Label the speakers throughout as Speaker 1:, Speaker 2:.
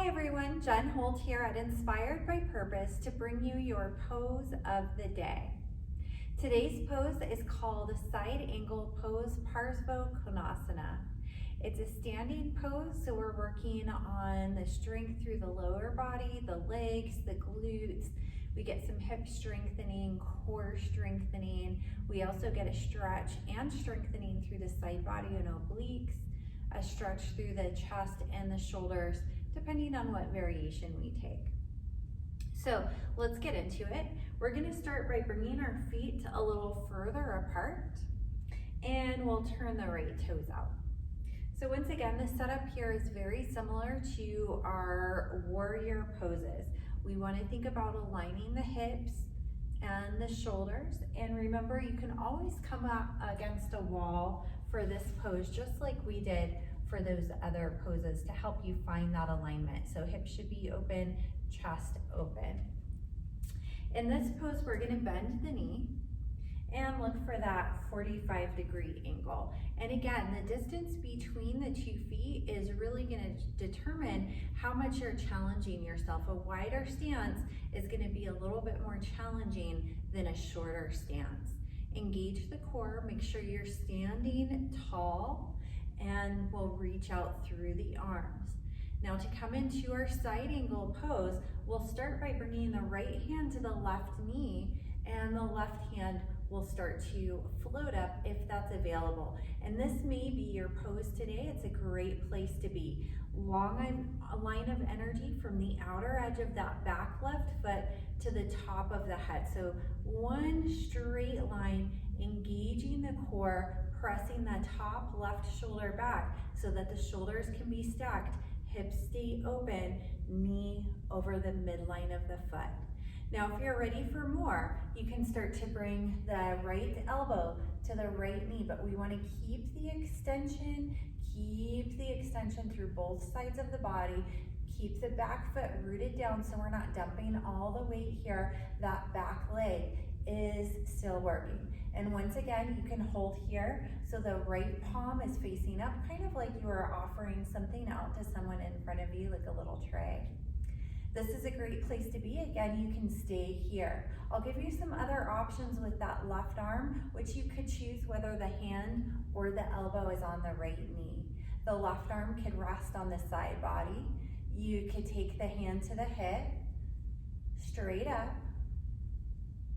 Speaker 1: Hi everyone, Jen Holt here at Inspired by Purpose to bring you your pose of the day. Today's pose is called Side Angle Pose Parsvakonasana. It's a standing pose, so we're working on the strength through the lower body, the legs, the glutes. We get some hip strengthening, core strengthening. We also get a stretch and strengthening through the side body and obliques, a stretch through the chest and the shoulders, depending on what variation we take. So let's get into it. We're gonna start by bringing our feet a little further apart, and we'll turn the right toes out. So once again, the setup here is very similar to our warrior poses. We wanna think about aligning the hips and the shoulders, and remember, you can always come up against a wall for this pose, just like we did for those other poses, to help you find that alignment. So hips should be open, chest open. In this pose, we're gonna bend the knee and look for that 45-degree angle. And again, the distance between the 2 feet is really gonna determine how much you're challenging yourself. A wider stance is gonna be a little bit more challenging than a shorter stance. Engage the core, make sure you're standing tall, and we'll reach out through the arms. Now to come into our side angle pose, we'll start by bringing the right hand to the left knee, and the left hand will start to float up if that's available. And this may be your pose today. It's a great place to be. Long line of energy from the outer edge of that back left foot to the top of the head. So one straight line, engaging the core, pressing the top left shoulder back so that the shoulders can be stacked, hips stay open, knee over the midline of the foot. Now, if you're ready for more, you can start to bring the right elbow to the right knee, but we want to keep the extension through both sides of the body. Keep the back foot rooted down so we're not dumping all the weight here. That back leg is still working. And once again, you can hold here so the right palm is facing up, kind of like you are offering something out to someone in front of you, like a little tray. This is a great place to be. Again, you can stay here. I'll give you some other options with that left arm, which you could choose whether the hand or the elbow is on the right knee. The left arm could rest on the side body. You could take the hand to the hip, straight up,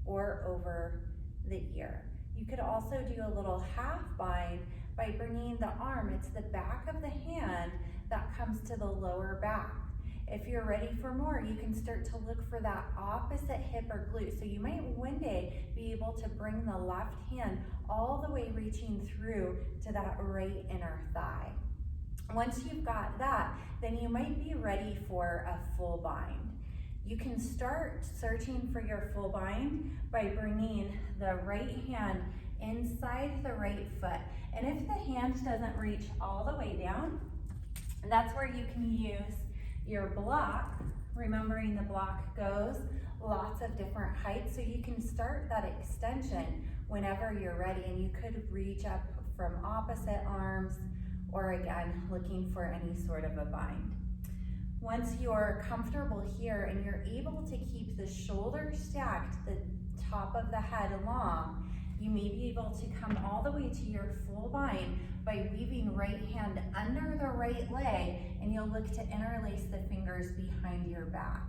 Speaker 1: or over the ear. You could also do a little half bind by bringing the arm, it's the back of the hand that comes to the lower back. If you're ready for more, you can start to look for that opposite hip or glute. So you might one day be able to bring the left hand all the way reaching through to that right inner thigh. Once you've got that, then you might be ready for a full bind. You can start searching for your full bind by bringing the right hand inside the right foot. And if the hand doesn't reach all the way down, that's where you can use your block, remembering the block goes lots of different heights, so you can start that extension whenever you're ready, and you could reach up from opposite arms, or again, looking for any sort of a bind. Once you're comfortable here and you're able to keep the shoulders stacked, the top of the head long, you may be able to come all the way to your full bind by weaving right hand under the right leg, and you'll look to interlace the fingers behind your back.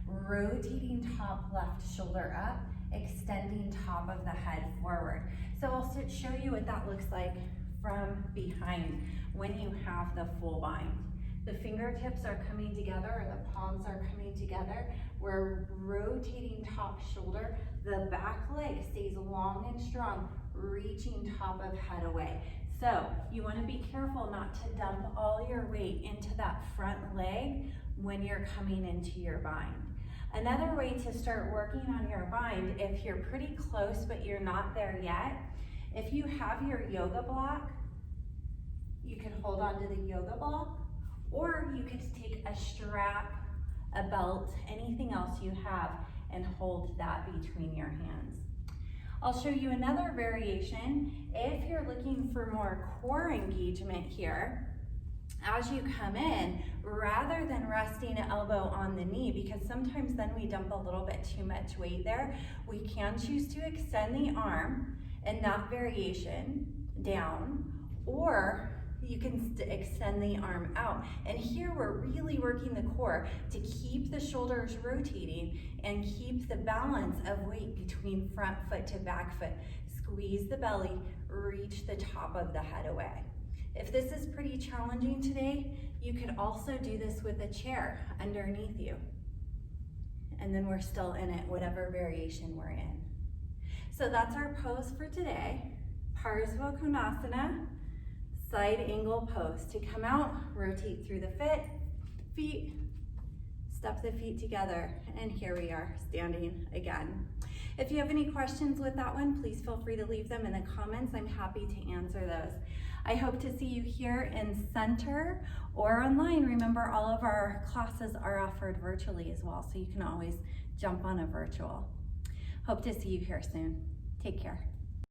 Speaker 1: Rotating top left shoulder up, extending top of the head forward. So I'll show you what that looks like from behind when you have the full bind. The fingertips are coming together, or the palms are coming together. We're rotating top shoulder. The back leg stays long and strong, reaching top of head away. So you want to be careful not to dump all your weight into that front leg when you're coming into your bind. Another way to start working on your bind, if you're pretty close but you're not there yet, if you have your yoga block, you can hold on to the yoga block, or you could take a strap, a belt, anything else you have, and hold that between your hands. I'll show you another variation. If you're looking for more core engagement here, as you come in, rather than resting an elbow on the knee, because sometimes then we dump a little bit too much weight there, we can choose to extend the arm in that variation down, or you can extend the arm out. And here we're really working the core to keep the shoulders rotating and keep the balance of weight between front foot to back foot. Squeeze the belly, reach the top of the head away. If this is pretty challenging today, you could also do this with a chair underneath you. And then we're still in it, whatever variation we're in. So that's our pose for today. Parsvakonasana, side angle pose. To come out, rotate through the feet, step the feet together, and here we are, standing again. If you have any questions with that one, please feel free to leave them in the comments. I'm happy to answer those. I hope to see you here in center or online. Remember, all of our classes are offered virtually as well, so you can always jump on a virtual. Hope to see you here soon. Take care.